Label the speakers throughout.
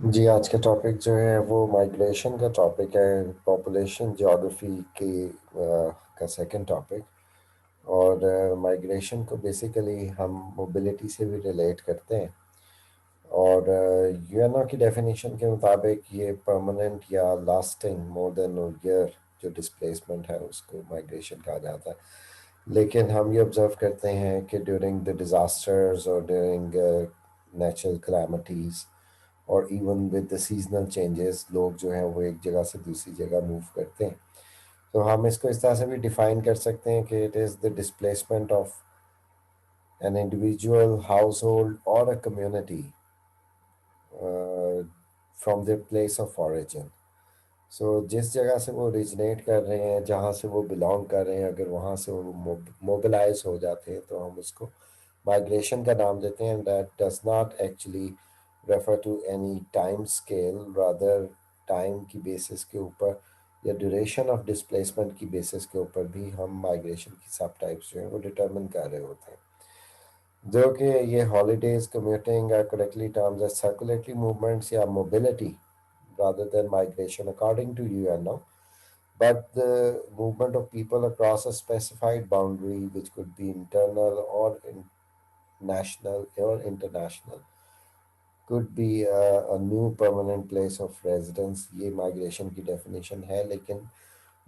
Speaker 1: जी, आज का टॉपिक जो है वो माइग्रेशन का टॉपिक है, पॉपुलेशन ज्योग्राफी का सेकंड टॉपिक। और माइग्रेशन को बेसिकली हम मोबिलिटी से भी रिलेट करते हैं। और यूएनओ की डेफिनेशन के मुताबिक ये परमानेंट या लास्टिंग मोर देन ईयर जो डिस्प्लेसमेंट है उसको माइग्रेशन कहा जाता है। लेकिन हम ये ऑब्जर्व करते हैं कि ड्यूरिंग द डिज़ास्टर्स और ड्यूरिंग नेचुरल कैलामिटीज़ और even with the seasonal changes लोग जो हैं वो एक जगह से दूसरी जगह मूव करते हैं। तो हम इसको इस तरह से भी डिफाइन कर सकते हैं कि it is the displacement of an individual household और a community from the place of origin. So जिस जगह से वो ओरिजिनेट कर रहे हैं, जहाँ से वो बिलोंग कर रहे हैं, अगर वहाँ से वो मोबिलाइज हो जाते हैं तो हम उसको माइग्रेशन का नाम देते हैं। That does not actually refer to any time scale, rather time की बेसिस के ऊपर या ड्यूरेशन ऑफ डिस्प्लेसमेंट की बेसिस के ऊपर भी हम माइग्रेशन की सब टाइप्स जो हैं वो डिटर्मिन कर रहे होते हैं। जो कि ये holidays, commuting are correctly termed as circulatory movements या mobility rather than migration according to UNO, but the movement of people across a specified boundary which could be internal or national or international could be a new permanent place of residence। ये migration की definition है। लेकिन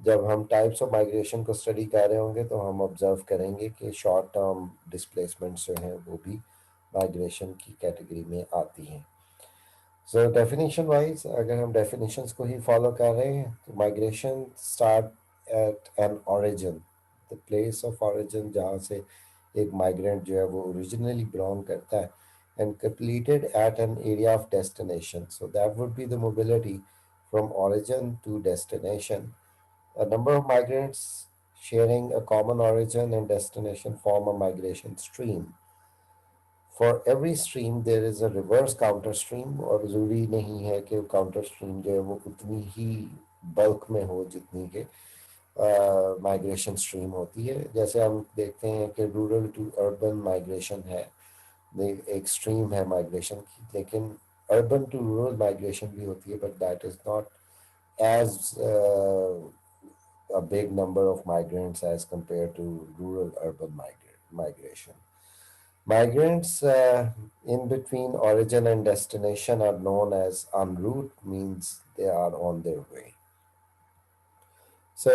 Speaker 1: जब हम types of migration को study कर रहे होंगे तो हम ऑब्जर्व करेंगे कि शॉर्ट टर्म डिस्प्लेसमेंट्स जो हैं वो भी माइग्रेशन की कैटेगरी में आती हैं। सो डेफिनेशन वाइज अगर हम डेफिनेशंस को ही फॉलो कर रहे हैं तो migration start at an origin, the place of origin जहाँ से एक माइग्रेंट जो है वो ओरिजिनली बिलोंग करता है, and completed at an area of destination, so that would be the mobility from origin to destination। A number of migrants sharing a common origin and destination form a migration stream। For every stream there is a reverse counter stream, और ज़रूरी नहीं है कि counter stream जो है वो उतनी ही bulk में हो जितनी कि माइग्रेशन स्ट्रीम होती है। जैसे हम देखते हैं कि रूरल टू अर्बन माइग्रेशन है, एक स्ट्रीम है माइग्रेशन की, लेकिन अर्बन टू रूरल माइग्रेशन भी होती है, but that is not as a big number of migrants as compared to rural urban migration. Migrants in between origin and destination are known as en route, means they are on their way। So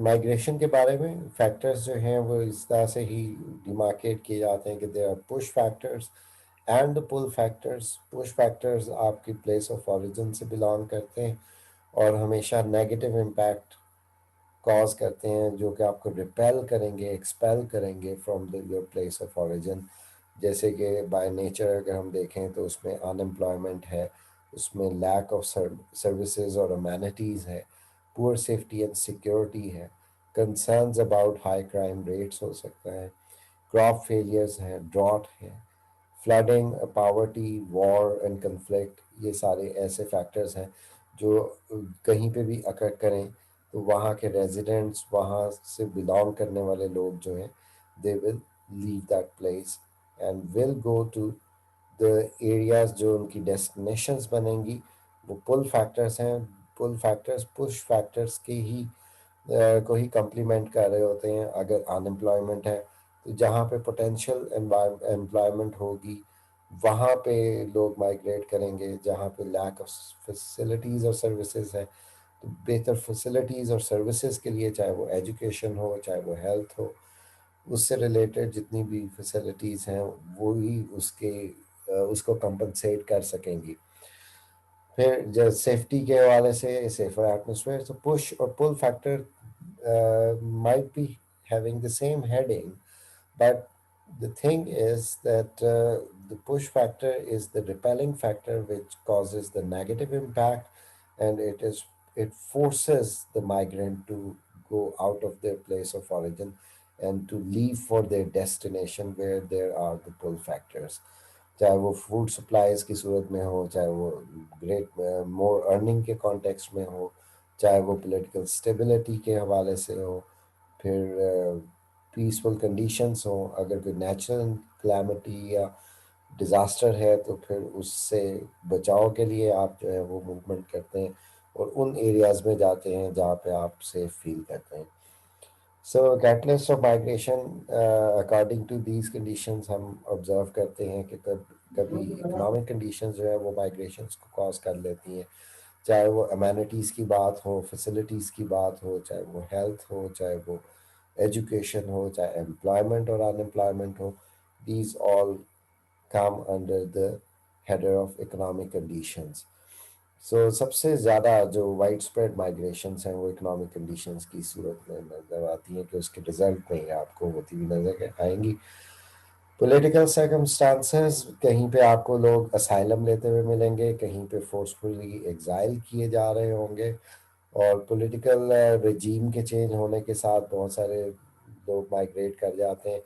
Speaker 1: migration के बारे में factors जो हैं वो इस तरह से ही demarcate किए जाते हैं कि they are push factors and the pull factors. Push factors आपकी प्लेस ऑफ ओरिजिन से बिलोंग करते हैं और हमेशा नेगेटिव इम्पैक्ट कॉज करते हैं, जो कि आपको रिपेल करेंगे, एक्सपेल करेंगे from the your place of origin. जैसे कि बाय नेचर अगर हम देखें तो उसमें अनएम्प्लॉयमेंट है, उसमें लैक ऑफ सर्विसेज और अमेनिटीज़ है, पुअर सेफ्टी एंड सिक्योरिटी है, concerns about high crime rates हो सकता है, क्रॉप फेलियर्स हैं, ड्रॉट है, flooding, poverty, war and conflict. ये सारे ऐसे फैक्टर्स हैं जो कहीं पे भी अकर करें तो वहाँ के रेजिडेंट्स, वहाँ से बिलोंग करने वाले लोग जो हैं, they will leave that place and will go to the areas जो उनकी डेस्टिनेशंस बनेंगी। वो पुल फैक्टर्स हैं। पुल फैक्टर्स पुश फैक्टर्स के ही को ही कम्प्लीमेंट कर रहे होते हैं। अगर अनएम्प्लॉयमेंट है तो जहाँ पे पोटेंशियल एम्प्लॉयमेंट होगी वहाँ पे लोग माइग्रेट करेंगे। जहाँ पे लैक ऑफ फैसिलिटीज़ और सर्विसेज है तो बेहतर फैसिलिटीज़ और सर्विसेज के लिए, चाहे वो एजुकेशन हो, चाहे वो हेल्थ हो, उससे रिलेटेड जितनी भी फैसिलिटीज़ हैं वो ही उसको कंपनसेट कर सकेंगी। फिर जो सेफ्टी के हवाले से सेफर एटमोसफेयर, तो पुश और pull factor might be having the same heading, but the thing is that the push factor is the repelling factor which causes the negative impact, and it forces the migrant to go out of their place of origin and to leave for their destination where there are the pull factors। चाहे वो food supplies की सूरत में हो, चाहे वो great मोर earning के context में हो, चाहे वो पॉलिटिकल स्टेबिलिटी के हवाले से हो, फिर पीसफुल कंडीशंस हो, अगर कोई नेचुरल क्लैमिटी या ڈیزاسٹر ہے تو پھر اس سے بچاؤ کے لیے آپ جو ہے وہ موومنٹ کرتے ہیں اور ان ایریاز میں جاتے ہیں جہاں پہ آپ سیف فیل کرتے ہیں. So catalyst of migration according to these conditions ہم آبزرو کرتے ہیں کہ کبھی اکنامک کنڈیشنز جو ہے وہ مائگریشنس کو کاز کر لیتی ہیں، چاہے وہ امینٹیز کی بات ہو، فیسلٹیز کی بات ہو، چاہے وہ ہیلتھ ہو، چاہے وہ ایجوکیشن ہو، چاہے امپلائمنٹ اور ان امپلائمنٹ ہو. These all come under the header of economic conditions. So سب سے زیادہ جو وائڈ اسپریڈ مائگریشنس ہیں وہ اکنامک کنڈیشنز کی صورت میں نظر آتی ہیں کہ اس کے رزلٹ میں آپ کو ہوتی ہوئی نظر آئیں گی. پولیٹیکل سرکمسٹانسز، کہیں پہ آپ کو لوگ اسائلم لیتے ہوئے ملیں گے، کہیں پہ فورسفلی ایگزائل کیے جا رہے ہوں گے، اور پولیٹیکل رجیم کے چینج ہونے کے ساتھ بہت سارے لوگ مائگریٹ کر جاتے ہیں.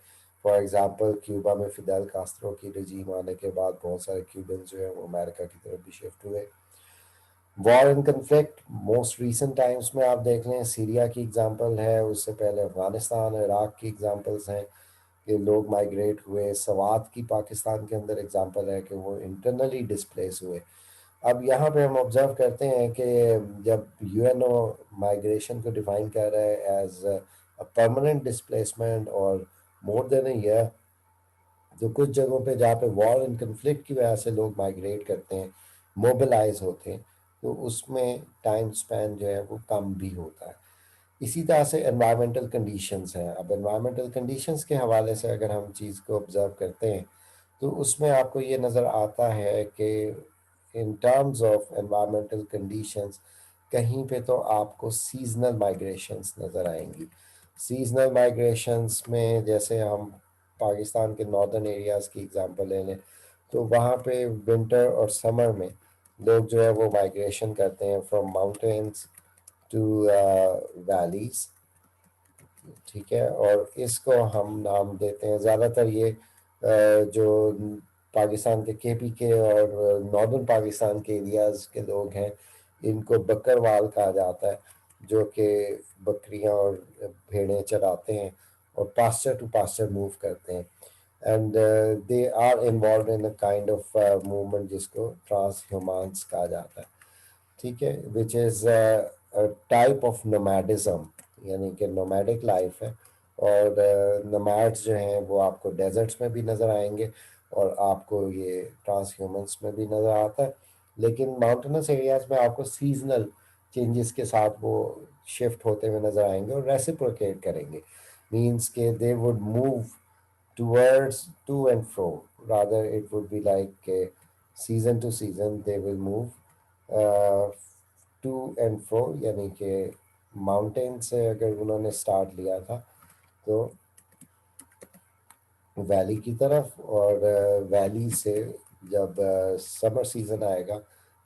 Speaker 1: فار ایگزامپل کیوبا میں فیڈل کاسٹرو کی رجیم آنے کے بعد بہت سارے کیوبنز جو ہیں وہ امریکہ کی طرف بھی شفٹ ہوئے. War and conflict most recent times میں آپ دیکھ لیں، سیریا کی اگزامپل ہے، اس سے پہلے افغانستان عراق کی اگزامپلس ہیں کہ لوگ مائگریٹ ہوئے. سوات کی پاکستان کے اندر اگزامپل ہے کہ وہ انٹرنلی ڈسپلیس ہوئے. اب یہاں پہ ہم آبزرو کرتے ہیں کہ جب یو این او مائگریشن کو ڈیفائن کر رہا ہے ایز پرماننٹ ڈسپلیسمنٹ اور مور دین اے ایئر، تو کچھ جگہوں پہ جہاں پہ وار اینڈ کنفلکٹ کی وجہ سے لوگ مائگریٹ کرتے ہیں، موبلائز ہوتے ہیں، تو اس میں ٹائم سپین جو ہے وہ کم بھی ہوتا ہے. اسی طرح سے انوائرمنٹل کنڈیشنز ہیں. اب انوائرمنٹل کنڈیشنز کے حوالے سے اگر ہم چیز کو آبزرو کرتے ہیں تو اس میں آپ کو یہ نظر آتا ہے کہ ان ٹرمز آف انوائرمنٹل کنڈیشنز کہیں پہ تو آپ کو سیزنل مائگریشنز نظر آئیں گی. سیزنل مائگریشنز میں جیسے ہم پاکستان کے ناردرن ایریاز کی اگزامپل لے لیں تو وہاں پہ ونٹر اور سمر میں لوگ جو ہے وہ مائگریشن کرتے ہیں فرام ماؤنٹینس ٹو ویلیز. ٹھیک ہے، اور اس کو ہم نام دیتے ہیں زیادہ تر یہ جو پاکستان کے پی کے اور ناردرن پاکستان کے ایریاز کے لوگ ہیں ان کو بکروال کہا جاتا ہے، جو کہ بکریاں اور بھیڑیں چراتے ہیں اور پاسچر ٹو پاسچر موو کرتے ہیں. And they are involved in kind of movement جس کو ٹرانس ہیومانس کہا جاتا ہے. ٹھیک ہے، وچ از ٹائپ آف نومیڈزم، یعنی کہ نومیڈک لائف ہے. اور نمائڈس جو ہیں وہ آپ کو ڈیزرٹس میں بھی نظر آئیں گے اور آپ کو یہ ٹرانس ہیومنس میں بھی نظر آتا ہے. لیکن ماؤنٹینس ایریاز میں آپ کو سیزنل چینجز کے ساتھ وہ شفٹ ہوتے ہوئے نظر آئیں گے اور ریسیپروکیٹ کریں گے. مینس کہ they would move towards to and fro. Rather, it would be like season to season they will move uh, to and fro. یعنی کہ ماؤنٹین سے اگر انہوں نے اسٹارٹ لیا تھا تو ویلی کی طرف، اور ویلی سے جب سمر سیزن آئے گا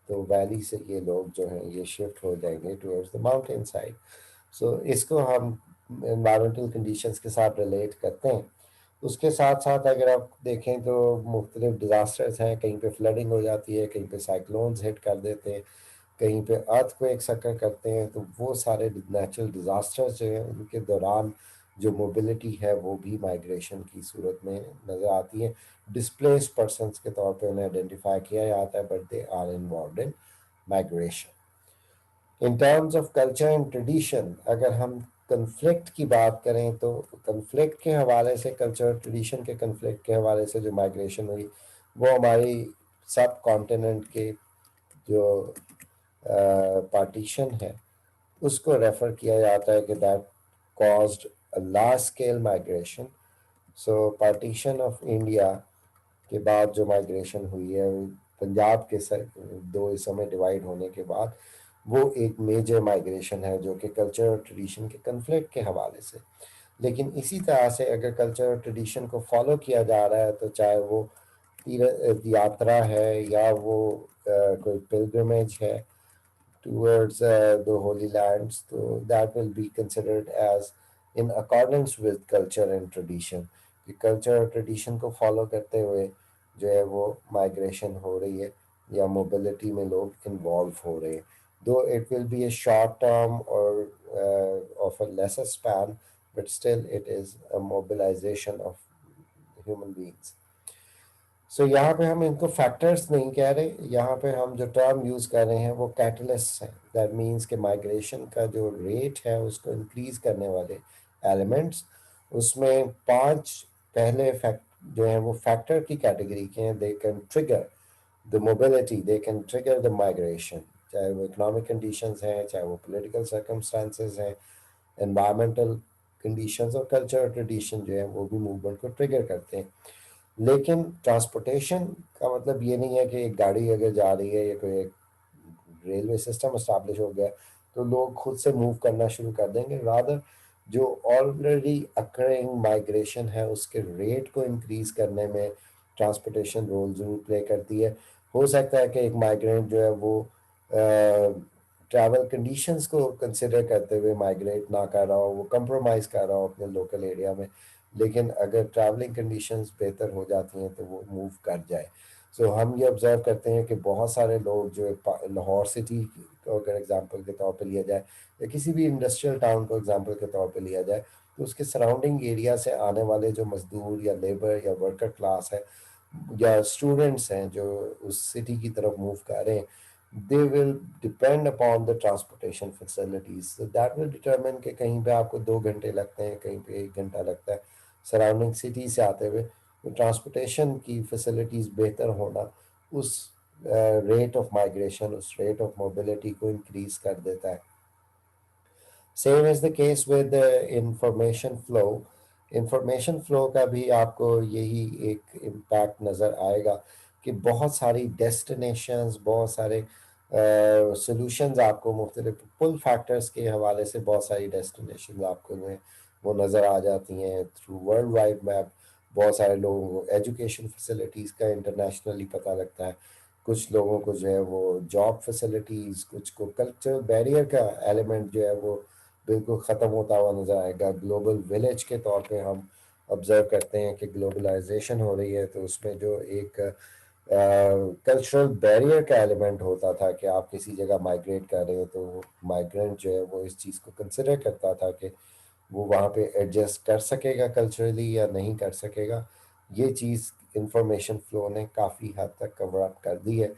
Speaker 1: تو ویلی سے یہ لوگ جو ہیں یہ شفٹ ہو جائیں گے ٹورڈز دا ماؤنٹین سائڈ. سو اس کو ہم انوائرمنٹل کنڈیشنز کے ساتھ ریلیٹ کرتے ہیں. اس کے ساتھ ساتھ اگر آپ دیکھیں تو مختلف ڈیزاسٹرز ہیں، کہیں پہ فلڈنگ ہو جاتی ہے، کہیں پہ سائیکلونز ہٹ کر دیتے ہیں، کہیں پہ ارتھ کویکس اکر کرتے ہیں. تو وہ سارے نیچرل ڈیزاسٹرز جو ہیں ان کے دوران جو موبلٹی ہے وہ بھی مائگریشن کی صورت میں نظر آتی ہے. ڈسپلیس پرسنس کے طور پہ انہیں آئیڈینٹیفائی کیا جاتا ہے، but they are involved in migration. In terms of culture and tradition اگر ہم کنفلکٹ کی بات کریں تو کنفلکٹ کے حوالے سے، کلچر ٹریڈیشن کے کنفلکٹ کے حوالے سے جو مائگریشن ہوئی وہ ہماری سب کانٹیننٹ کے جو پارٹیشن ہے اس کو ریفر کیا جاتا ہے کہ that caused large scale migration. So partition of India کے بعد جو مائگریشن ہوئی ہے پنجاب کے دو حصوں میں ڈیوائڈ ہونے کے بعد، وہ ایک میجر مائگریشن ہے جو کہ کلچر اور ٹریڈیشن کے کنفلکٹ کے حوالے سے. لیکن اسی طرح سے اگر کلچر اور ٹریڈیشن کو فالو کیا جا رہا ہے تو چاہے وہ یاترا ہے یا وہ کوئی پلگرمیج ہے towards the Holy Lands, so that will be considered as in accordance with culture and tradition. کہ کلچر اور ٹریڈیشن کو فالو کرتے ہوئے جو ہے وہ مائگریشن ہو رہی ہے یا موبلٹی میں لوگ انوالو ہو رہے ہیں. Though it will be a short term or of a lesser span, but still it is a mobilisation of human beings. So یہاں پہ ہم ان کو فیکٹرز نہیں کہہ رہے، یہاں پہ ہم جو ٹرم یوز کر رہے ہیں وہ کیٹلسٹ ہیں. دیٹ مینس کہ مائگریشن کا جو ریٹ ہے اس کو انکریز کرنے والے ایلیمنٹس، اس میں 5 پہلے جو ہیں وہ فیکٹر کی کیٹیگری کے ہیں. They can trigger the mobility, they can trigger the migration. چاہے وہ اکنامک کنڈیشنز ہیں، چاہے وہ پولیٹیکل سرکمسٹانسز ہیں، انوائرمنٹل کنڈیشنز اور کلچرل ٹریڈیشن جو ہے وہ بھی موومنٹ کو ٹریگر کرتے ہیں. لیکن ٹرانسپورٹیشن کا مطلب یہ نہیں ہے کہ ایک گاڑی اگر جا رہی ہے یا کوئی ایک ریلوے سسٹم اسٹیبلش ہو گیا تو لوگ خود سے موو کرنا شروع کر دیں گے. رادر جو آلریڈی اکرنگ مائگریشن ہے اس کے ریٹ کو انکریز کرنے میں ٹرانسپورٹیشن رول ضرور پلے کرتی ہے. ہو سکتا ہے کہ ایک مائگرینٹ جو ہے وہ ٹریول کنڈیشنز کو کنسیڈر کرتے ہوئے مائگریٹ نہ کر رہا ہو، وہ کمپرومائز کر رہا ہو اپنے لوکل ایریا میں، لیکن اگر ٹریولنگ کنڈیشنز بہتر ہو جاتی ہیں تو وہ موو کر جائے. سو ہم یہ آبزرو کرتے ہیں کہ بہت سارے لوگ جو لاہور سٹی کو اگر اگزامپل کے طور پہ لیا جائے یا کسی بھی انڈسٹریل ٹاؤن کو اگزامپل کے طور پہ لیا جائے تو اس کے سراؤنڈنگ ایریا سے آنے والے جو مزدور یا لیبر یا ورکر کلاس ہے یا اسٹوڈنٹس ہیں جو اس سٹی کی طرف موو کر رہے ہیں، they will depend upon the transportation facilities. That will determine کہ کہیں پہ آپ کو 2 گھنٹے لگتے ہیں، کہیں پہ 1 گھنٹہ لگتا ہے سراؤنڈنگ سٹی سے آتے ہوئے. ٹرانسپورٹیشن کی فیسلٹیز بہتر ہونا اس ریٹ آف مائگریشن، اس ریٹ آف موبلٹی کو انکریز کر دیتا ہے. Same is the case with information flow. Information flow کا بھی آپ کو یہی ایک امپیکٹ نظر آئے گا کہ بہت ساری ڈیسٹینیشنز، بہت سارے سلوشنز آپ کو مختلف پل فیکٹرز کے حوالے سے بہت ساری ڈیسٹینیشنز آپ کو جو ہیں وہ نظر آ جاتی ہیں تھرو ورلڈ وائڈ میپ. بہت سارے لوگوں کو ایجوکیشن فیسلٹیز کا انٹرنیشنلی پتہ لگتا ہے، کچھ لوگوں کو جو ہے وہ جاب فیسلٹیز، کچھ کو کلچر بیریئر کا ایلیمنٹ جو ہے وہ بالکل ختم ہوتا ہوا نظر آئے گا. گلوبل ولیج کے طور پہ ہم آبزرو کرتے ہیں کہ گلوبلائزیشن ہو رہی ہے تو اس میں جو ایک کلچرل بیریئر کا ایلیمنٹ ہوتا تھا کہ آپ کسی جگہ مائگریٹ کر رہے ہو تو مائگرینٹ جو ہے وہ اس چیز کو کنسیڈر کرتا تھا کہ وہ وہاں پہ ایڈجسٹ کر سکے گا کلچرلی یا نہیں کر سکے گا. یہ چیز انفارمیشن فلو نے کافی حد تک کور اپ کر دی ہے.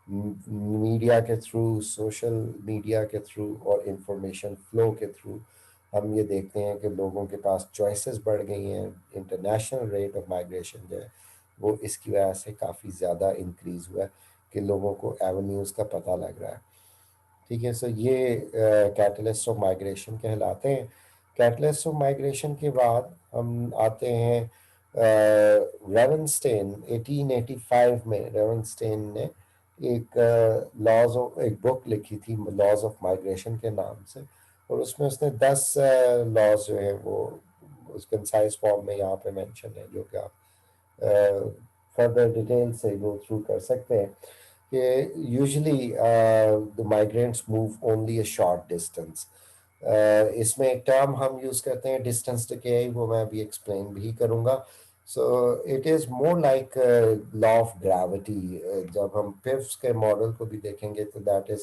Speaker 1: میڈیا کے تھرو، سوشل میڈیا کے تھرو اور انفارمیشن فلو کے تھرو ہم یہ دیکھتے ہیں کہ لوگوں کے پاس چوائسیز بڑھ گئی ہیں. انٹرنیشنل ریٹ آف مائگریشن جو ہے وہ اس کی وجہ سے کافی زیادہ انکریز ہوا ہے کہ لوگوں کو ایونیوز کا پتہ لگ رہا ہے. ٹھیک ہے. سو یہ کیٹلسٹ آف مائگریشن کہلاتے ہیں. کیٹلسٹ آف مائگریشن کے بعد ہم آتے ہیں ریونسٹین. 1885 میں ریونسٹین نے ایک ایک بک لکھی تھی لاز آف مائگریشن کے نام سے، اور اس میں اس نے 10 لاز جو ہیں وہ اس کنسائز فارم میں یہاں پہ مینشن ہے، جو کہ آپ فردر ڈیٹیل سے گو تھرو کر سکتے ہیں. کہ usually the migrants move only a short distance. اس میں ایک ٹرم ہم یوز کرتے ہیں ڈسٹینس ڈکے، وہ میں ابھی ایکسپلین بھی کروں گا. So it is more like law of gravity. جب ہم پیوس کے ماڈل کو بھی دیکھیں گے تو that is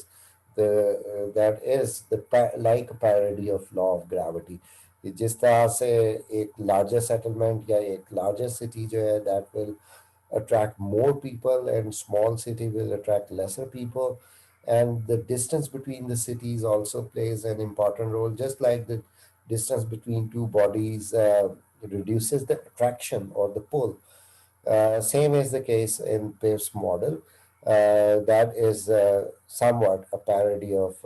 Speaker 1: like parody of law of gravity. جس طرح سے ایک لارجر سیٹلمنٹ یا ایک لارجر سٹی جو ہے that will attract more people, and small city will attract lesser people, and the distance between the cities also plays an important role, just like the distance between two bodies reduces the attraction or the pull. Same is the case in Peirce model. That is somewhat a parody of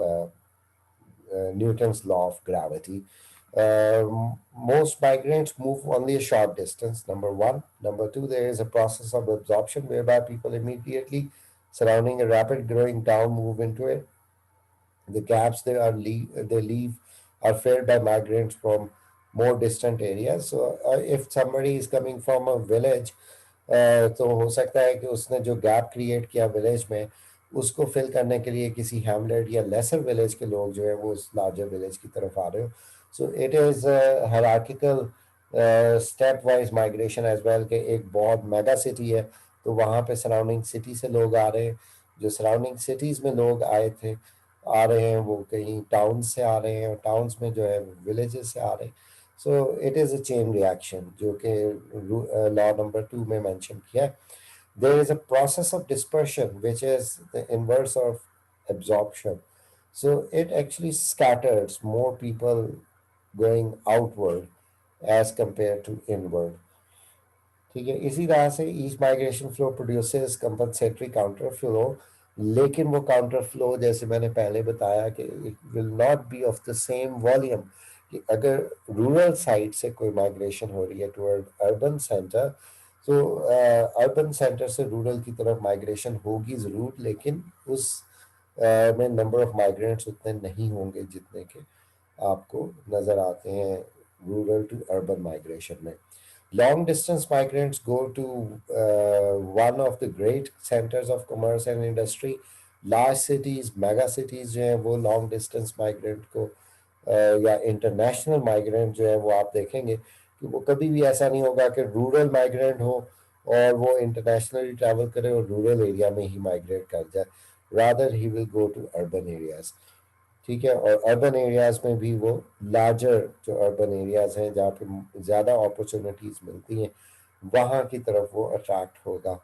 Speaker 1: Newton's law of gravity. Most migrants move only a short distance, number one. Number two, there is a process of absorption whereby people immediately surrounding a rapid growing town move into it. The gaps they leave are filled by migrants from more distant areas. So, if somebody is coming from a village, تو ہو سکتا ہے کہ اس نے جو gap create کیا village میں اس کو فل کرنے کے لیے کسی ہیملیٹ یا لیسر ولیج کے لوگ جو ہے وہ اس لارجر ولیج کی طرف آ رہے ہو. So it is hierarchical step wise migration as well کہ ایک بہت میگا سٹی ہے تو وہاں پہ سراؤنڈنگ سٹی سے لوگ آ رہے ہیں. جو سراؤنڈنگ سٹیز میں لوگ آ رہے ہیں وہ کہیں ٹاؤنز سے آ رہے ہیں، اور ٹاؤنز میں جو ہے ولیجز سے آ رہے ہیں. سو it is a chain reaction جو کہ لا نمبر 2 میں مینشن کیا ہے. there is a process of dispersion, which is the inverse of absorption. So it actually scatters more people going outward as compared to inward. ठीक है, इसी तरह से east migration flow produces compensatory counter flow, लेकिन वो counter flow जैसे मैंने पहले बताया कि it will not be of the same volume, कि अगर रूरल साइड से कोई माइग्रेशन हो रही है टुवर्ड अर्बन सेंटर, तो अर्बन सेंटर से रूरल की तरफ माइग्रेशन होगी ज़रूर, लेकिन उस में नंबर ऑफ माइग्रेंट्स उतने नहीं होंगे जितने के आपको नज़र आते हैं रूरल टू अर्बन माइग्रेशन में. Long distance migrants go to one of the great centers of commerce and industry. Large cities, mega cities जो है वो long distance migrant को या international migrant जो है वो आप देखेंगे कि वो कभी भी ऐसा नहीं होगा कि rural migrant हो और वो internationally travel करे और rural area में ही migrate कर जाए. Rather he will go to urban areas. ठीक है, और अर्बन एरियाज में भी वो लार्जर जो अर्बन एरियाज हैं जहाँ पे ज़्यादा अपॉर्चुनिटीज़ मिलती हैं वहाँ की तरफ वो अट्रैक्ट होगा.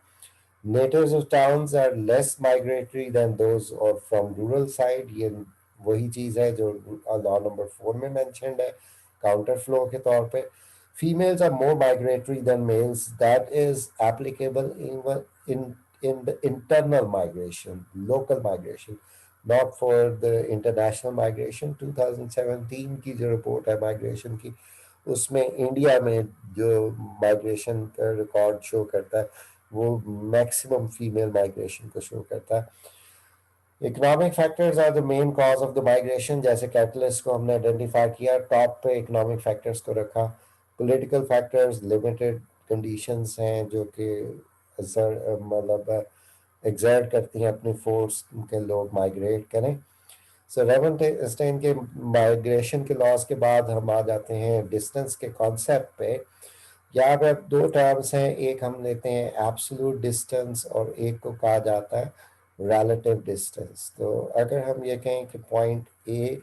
Speaker 1: Natives of towns are less migratory than those or from rural side. ये वही चीज़ है जो लॉ नंबर 4 में mentioned है काउंटर फ्लो के तौर पे. Females are more migratory than males. That is applicable in the internal migration, local migration, not for the international migration. 2017 की जो रिपोर्ट है माइग्रेशन की, उसमें इंडिया में जो माइग्रेशन का रिकॉर्ड शो करता है वो मैक्सिमम फीमेल माइग्रेशन को शो करता है. Economic factors are the main cause of the migration. जैसे कैटलिस्ट को हमने आइडेंटिफाई किया, टॉप पे इकोनॉमिक फैक्टर्स को रखा. पॉलिटिकल फैक्टर्स लिमिटेड कंडीशंस हैं जो कि असर मतलब एग्जर्ट करती हैं अपनी फोर्स के लोग माइग्रेट करें. सो रेवन स्टेन के माइग्रेशन के लॉस के बाद हम आ जाते हैं डिस्टेंस के कॉन्सेप्ट पे. यहाँ पर दो टर्म्स हैं, एक हम लेते हैं एब्सोल्यूट डिस्टेंस और एक को कहा जाता है रिलेटिव डिस्टेंस. तो अगर हम ये कहें कि पॉइंट ए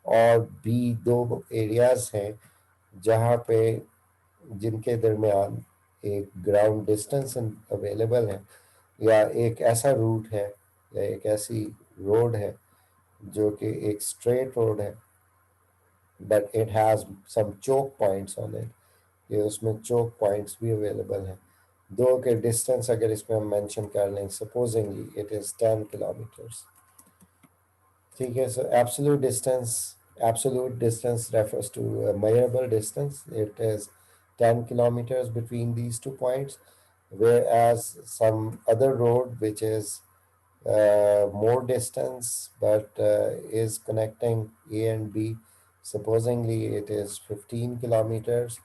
Speaker 1: और बी दो एरियाज हैं जहाँ पे जिनके दरमियान एक ग्राउंड डिस्टेंस अवेलेबल है, या एक ऐसा रूट है या एक ऐसी रोड है जो कि एक स्ट्रेट रोड है but it has some choke points on it, ये उसमें चोक पॉइंट्स भी अवेलेबल हैं. दो के डिस्टेंस अगर इसमें हम मेंशन कर लें, सपोजिंगली इट इज़ 10 किलोमीटर्स. ठीक है, सो absolute distance refers to a measurable distance. It is 10 kilometers between these 2 points, whereas some other road which is more distance but is connecting A and B, supposedly it is 15 kilometers.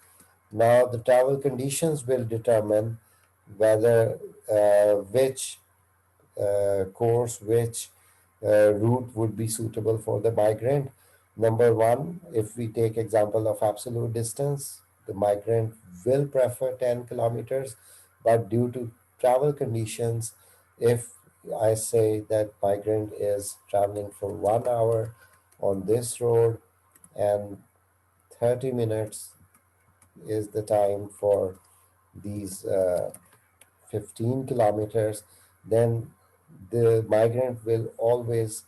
Speaker 1: Now the travel conditions will determine whether which course, which route would be suitable for the migrant. Number one, if we take example of absolute distance, the migrant will prefer 10 kilometers, but due to travel conditions, if I say that migrant is traveling for 1 hour on this road and 30 minutes is the time for these 15 kilometers, then the migrant will always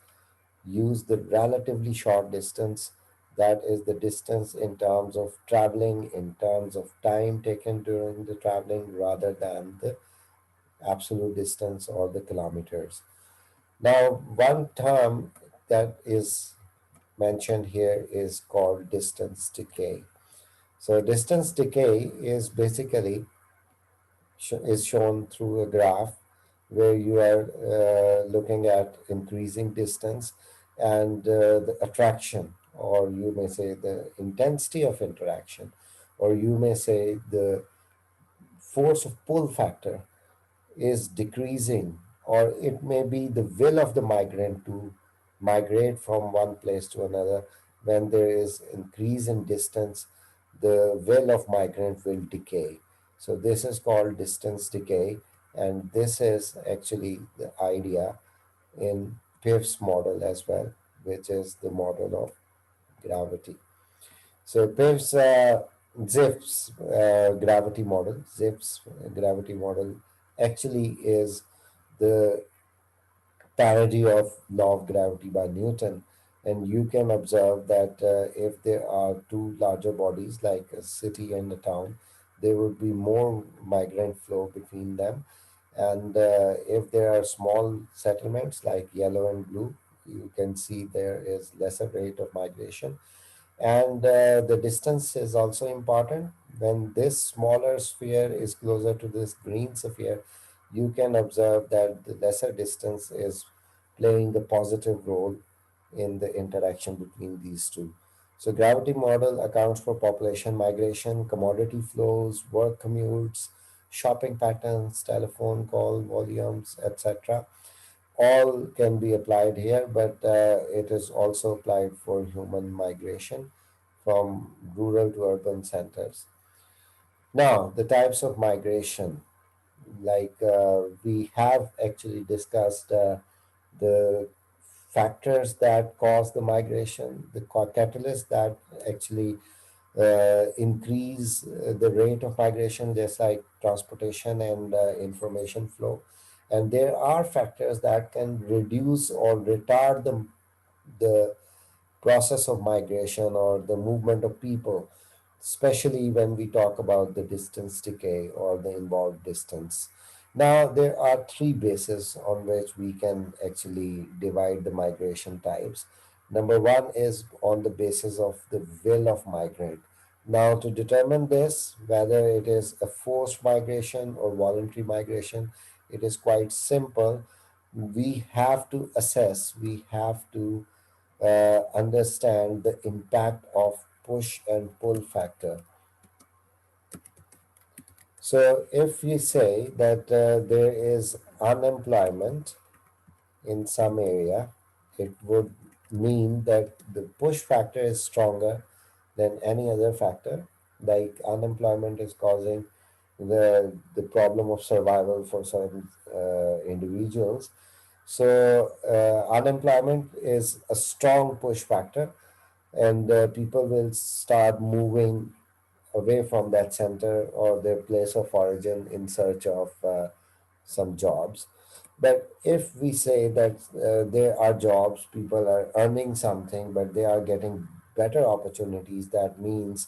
Speaker 1: use the relatively short distance. That is the distance in terms of traveling, in terms of time taken during the traveling, rather than the absolute distance or the kilometers. Now, one term that is mentioned here is called distance decay. So, distance decay is basically is shown through a graph where you are looking at increasing distance and the attraction, or you may say the intensity of interaction, or you may say the force of pull factor is decreasing, or it may be the will of the migrant to migrate from one place to another. When there is increase in distance, the will of migrant will decay. So this is called distance decay, and this is actually the idea in Piff's model as well, which is the model of gravity. So Piff's Zipf's gravity model, Zipf's gravity model actually is the parody of law of gravity by Newton. And you can observe that if there are two larger bodies like a city and a town, there would be more migrant flow between them. And if there are small settlements like yellow and blue, you can see there is lesser rate of migration. And the distance is also important. When this smaller sphere is closer to this green sphere, you can observe that the lesser distance is playing the positive role in the interaction between these two. So gravity model accounts for population migration, commodity flows, work commutes, shopping patterns, telephone call volumes, etc. All can be applied here, but it is also applied for human migration from rural to urban centers. Now, the types of migration, like we have actually discussed the factors that cause the migration, the catalysts that actually increase the rate of migration, just like transportation and information flow. And there are factors that can reduce or retard the process of migration or the movement of people, especially when we talk about the distance decay or the involved distance. Now, there are three bases on which we can actually divide the migration types. Number one is on the basis of the will of migrant. Now, to determine this, whether it is a forced migration or voluntary migration, it is quite simple. We have to assess, we have to understand the impact of push and pull factor. So, if we say that there is unemployment in some area, it would mean that the push factor is stronger than any other factor. Like unemployment is causing the problem of survival for certain individuals. So unemployment is a strong push factor, and people will start moving away from that center or their place of origin in search of some jobs. But if we say that there are jobs, people are earning something, but they are getting better opportunities, that means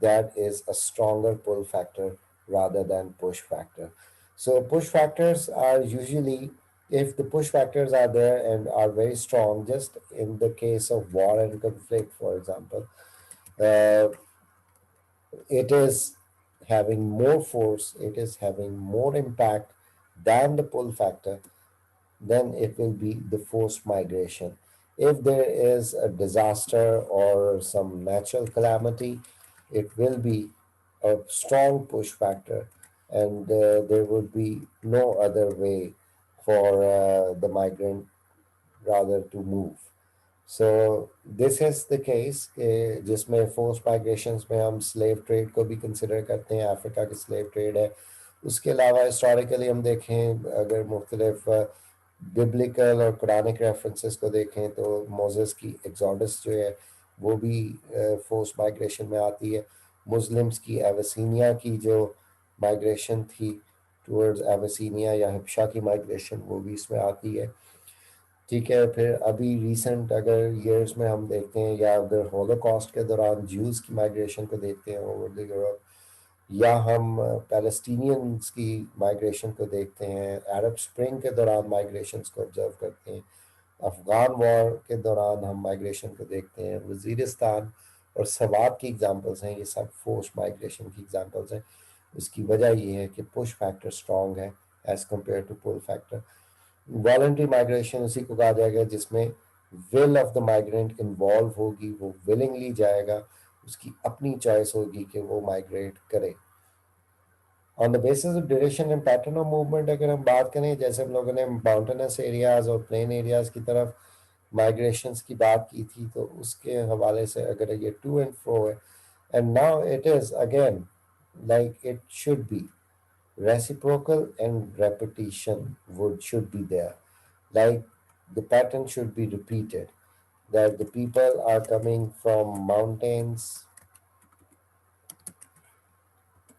Speaker 1: that is a stronger pull factor rather than push factor. So, push factors are usually, if the push factors are there and are very strong, just in the case of war and conflict, for example, uh, it is having more force, it is having more impact than the pull factor, then it will be the forced migration. If there is a disaster or some natural calamity, it will be a strong push factor, and there would be no other way for the migrant rather to move. So this is the case कि जिसमें force migrations में हम slave trade को भी consider करते हैं, Africa की slave trade है। उसके अलावा हिस्टोरिकली हम देखें, अगर मुख्तलिफ बिब्लिकल और कुरानिक रेफरेंसेस को देखें तो मोसेस की एग्जोडस जो है वो भी फोर्स माइग्रेशन में आती है। मुस्लिम्स की एवसीनिया की जो माइग्रेशन थी टूवर्ड्स एवसीनिया या हबशा की माइग्रेशन, वो भी इसमें आती है। ठीक है, फिर अभी रिसेंट अगर ईयर्स में हम देखते हैं या अगर होलोकॉस्ट के दौरान ज्यूज़ की माइग्रेशन को देखते हैं ओवर द यूरोप, या हम पैलेस्टीनियंस की माइग्रेशन को देखते हैं, अरब स्प्रिंग के दौरान माइग्रेशंस को ऑब्जर्व करते हैं, अफ़गान वॉर के दौरान हम माइग्रेशन को देखते हैं, वज़ीरिस्तान और सवाब की एग्जांपल्स हैं, ये सब फोर्स माइग्रेशन की एग्जांपल्स हैं। उसकी वजह ये है कि पुश फैक्टर स्ट्रॉन्ग है as compare to pull factor. Voluntary migration उसी को कहा जाएगा जिसमें will of the migrant involve होगी, वो विलिंगली जाएगा, उसकी अपनी चॉइस होगी कि वो माइग्रेट करे। On the basis of duration and pattern of movement अगर हम बात करें, जैसे हम लोगों ने माउंटेनस एरियाज और प्लेन एरियाज की तरफ माइग्रेशंस की बात की थी, तो उसके हवाले से अगर ये टू एंड फ्रो है, and now it is again like it should be reciprocal and repetition would should be there, like the pattern should be repeated, that the people are coming from mountains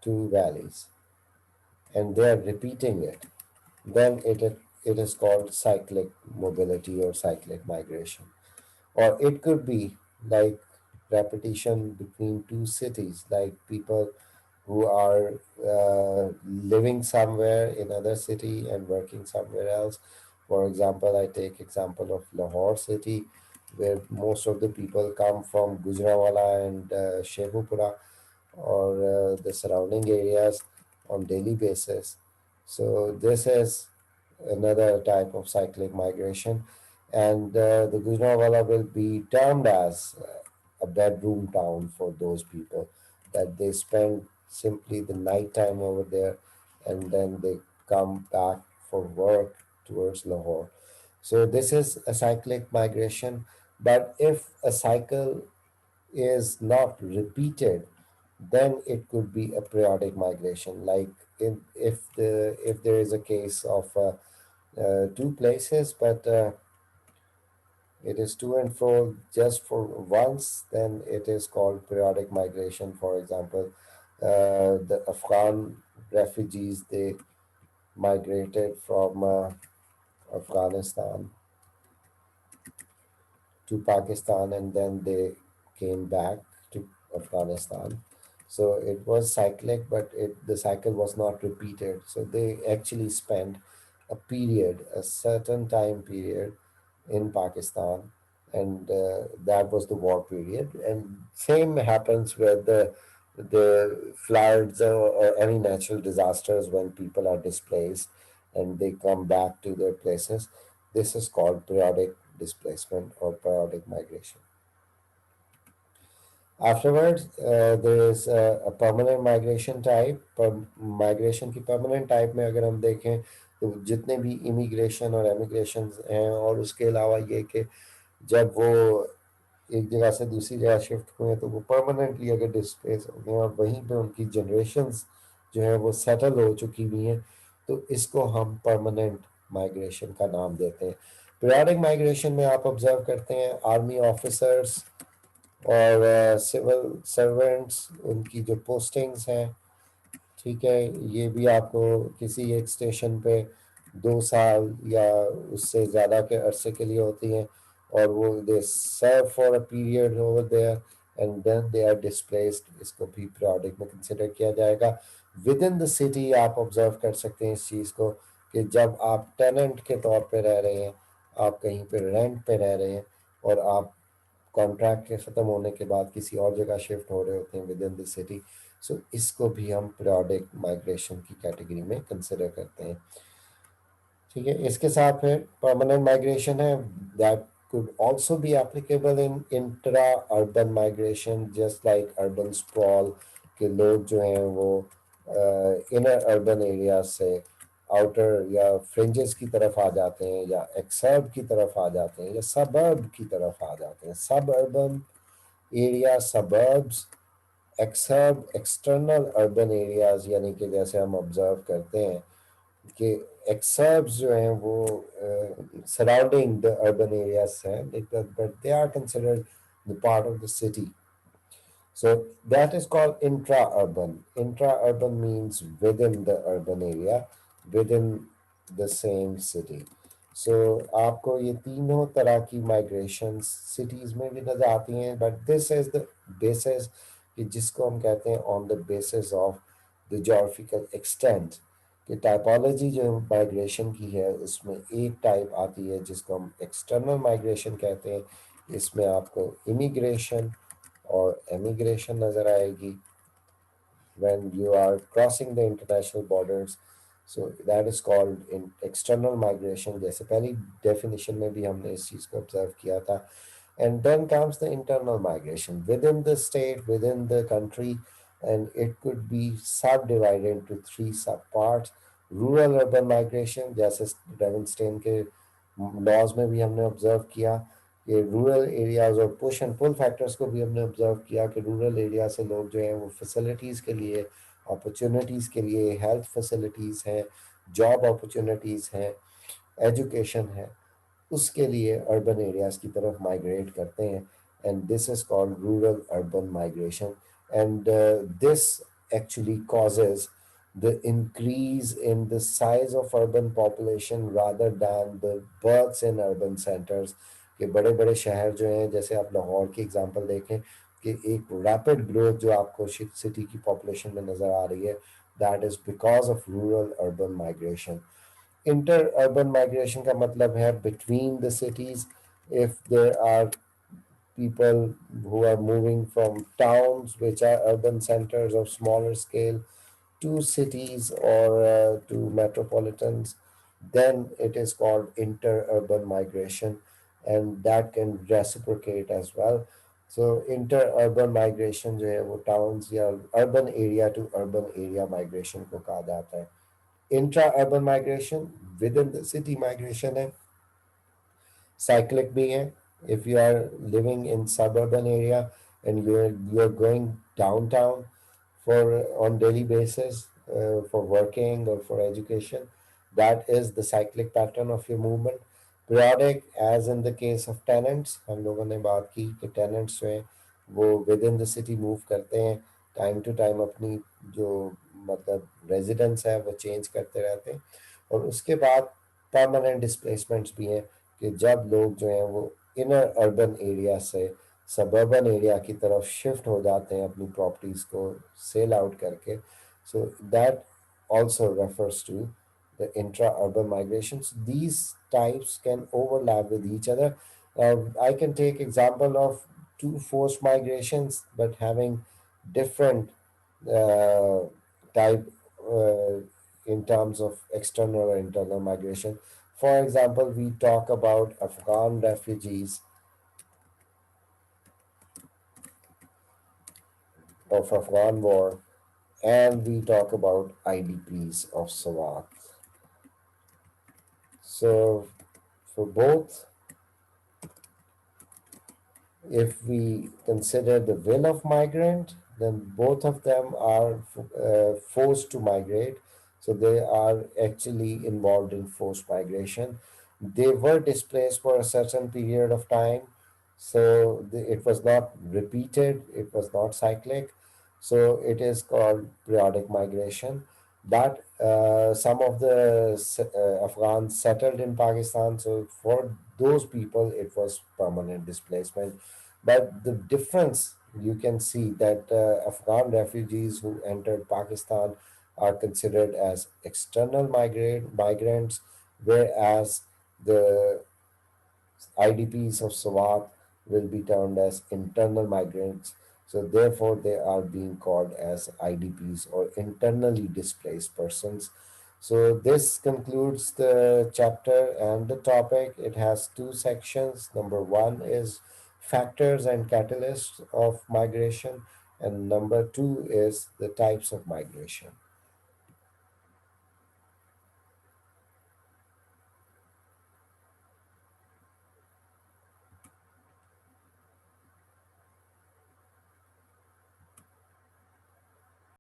Speaker 1: to valleys. and they are repeating it, then it is called cyclic mobility or cyclic migration. Or it could be like repetition between two cities, like people who are living somewhere in other city and working somewhere else. For example, I take example of Lahore city, where most of the people come from Gujranwala and Sheikhupura or the surrounding areas on daily basis. So this is another type of cyclic migration, and the Gujranwala will be termed as a bedroom town for those people, that they spend simply the night time over there and then they come back for work towards Lahore. So this is a cyclic migration. But if a cycle is not repeated, then it could be a periodic migration. Like if there is a case of two places, but it is to and fro just for once, then it is called periodic migration. For example, the Afghan refugees, they migrated from Afghanistan to Pakistan and then they came back to Afghanistan. So it was cyclic, but the cycle was not repeated. So they actually spent a period, a certain time period in Pakistan, and that was the war period. And same happens with the floods or any natural disasters when people are displaced and they come back to their places. This is called periodic displacement or periodic migration. Afterwards, there is a permanent migration type. Migration की permanent type में अगर हम देखें तो जितने भी immigration और emigration हैं, और उसके अलावा ये कि जब वो एक जगह से दूसरी जगह शिफ्ट हुए तो वो परमानेंटली अगर डिस्प्लेस हो गए और वहीं पे उनकी जनरेशन्स जो है वो सेटल हो चुकी हुई हैं, तो इसको हम परमानेंट माइग्रेशन का नाम देते हैं. पीरियडिक माइग्रेशन में आप ऑब्जर्व करते हैं आर्मी ऑफिसर्स और सिविल सर्वेंट्स, उनकी जो पोस्टिंग्स हैं, ठीक है, ये भी आपको किसी एक स्टेशन पे 2 साल या उससे ज़्यादा के अरसे के लिए होती हैं, और वो they serve for a period over there and then they are displaced. इसको भी पीरियडिक में कंसिडर किया जाएगा. विद इन द सिटी आप ऑब्जर्व कर सकते हैं इस चीज़ को कि जब आप टेनेंट के तौर पे रह रहे हैं, आप कहीं पे रेंट पे रह रहे हैं, और आप कॉन्ट्रैक्ट के ख़त्म होने के बाद किसी और जगह शिफ्ट हो रहे होते हैं विद इन द सिटी. सो इसको भी हम पीरियडिक माइग्रेशन की कैटेगरी में कंसिडर करते हैं. ठीक है, इसके साथ फिर परमानेंट माइग्रेशन है. That could also be applicable in intra urban migration, just like urban sprawl, कि लोग जो हैं वो इनर अर्बन एरिया से आउटर या फ्रिंजेस की तरफ आ जाते हैं, या एक्सर्ब की तरफ आ जाते हैं, या सबर्ब की तरफ आ जाते हैं. Suburban area, suburbs, exurb, external urban areas, यानी कि जैसे हम ऑब्जर्व करते हैं कि एक्सर्ब्स जो हैं वो सराउंडिंग द अर्बन एरियाज हैं, but they are considered the part of the city. So that is called intra-urban. Intra-urban means within the urban area, within the same city. So आपको ये तीनों तरह की माइग्रेशन सिटीज में भी नजर आती हैं, but this is the basis कि जिसको हम कहते हैं on the basis of the geographical extent. कि टाइपोलॉजी जो माइग्रेशन की है उसमें एक टाइप आती है जिसको हम एक्सटर्नल माइग्रेशन कहते हैं. इसमें आपको immigration or emigration nazar aayegi when you are crossing the international borders. So that is called in external migration, जैसे पहली definition में भी हमने इस चीज़ को observe किया था. And then comes the internal migration within the state, within the country, and it could be subdivided into three subparts. Rural urban migration, जैसे रेविनस्टेन के लॉज में भी हमने ऑब्जर्व किया कि रूरल एरियाज और पुश एंड पुल फैक्टर्स को भी हमने ऑब्जर्व किया कि रूरल एरिया से लोग जो हैं वो फैसिलिटीज़ के लिए, अपॉर्चुनिटीज़ के लिए, हेल्थ फैसिलिटीज़ हैं, जॉब अपॉर्चुनिटीज़ हैं, एजुकेशन है, उसके लिए अर्बन एरियाज की तरफ माइग्रेट करते हैं. And this is called rural urban migration. And this actually causes the increase in the size of urban population rather than the births in urban centers. کہ بڑے بڑے شہر جو ہیں جیسے آپ لاہور کی اگزامپل دیکھیں کہ ایک ریپڈ گروتھ جو آپ کو سٹی کی پاپولیشن میں نظر آ رہی ہے that is because of rural urban migration. Inter urban migration کا مطلب ہے between the cities. If there are people who are moving from towns which are urban centers of smaller scale to cities or to metropolitans, then it is called inter-urban migration, and that can reciprocate as well. So inter-urban migration جو ہے وہ towns یا urban area to urban area migration کو کہا جاتا ہے. Intra-urban migration within the city migration ہے, cyclic بھی ہیں. If you are living in suburban area and you're going downtown for on daily basis for working or for education, that is the cyclic pattern of your movement. Periodic, as in the case of tenants, ہم لوگوں نے بات کی کہ tenants جو ہیں وہ with in the city move کرتے ہیں ٹائم ٹو ٹائم اپنی جو مطلب ریزیڈنس ہے وہ چینج کرتے رہتے ہیں. اور اس کے بعد پرماننٹ ڈسپلیسمنٹس بھی ہیں کہ جب لوگ جو ہیں وہ انر اربن ایریا سے سبربن ایریا کی طرف شفٹ ہو جاتے ہیں اپنی پراپرٹیز کو سیل آؤٹ کر کے. So that also refers to the intra-urban migrations. These types can overlap with each other. I can take example of two forced migrations, but having different uh, type uh, in terms of external or internal migration. For example, we talk about Afghan refugees of Afghan war, and we talk about IDPs of Swat. So, for both, if we consider the will of migrant, then both of them are forced to migrate. So they are actually involved in forced migration. They were displaced for a certain period of time. So it was not repeated, it was not cyclic. So it is called periodic migration. But some of the Afghans settled in Pakistan. So for those people, it was permanent displacement. But the difference you can see that Afghan refugees who entered Pakistan are considered as external migrants, whereas the IDPs of Swat will be termed as internal migrants. So therefore, they are being called as IDPs or internally displaced persons. So this concludes the chapter and the topic. It has two sections. Number one is factors and catalysts of migration, and number two is the types of migration.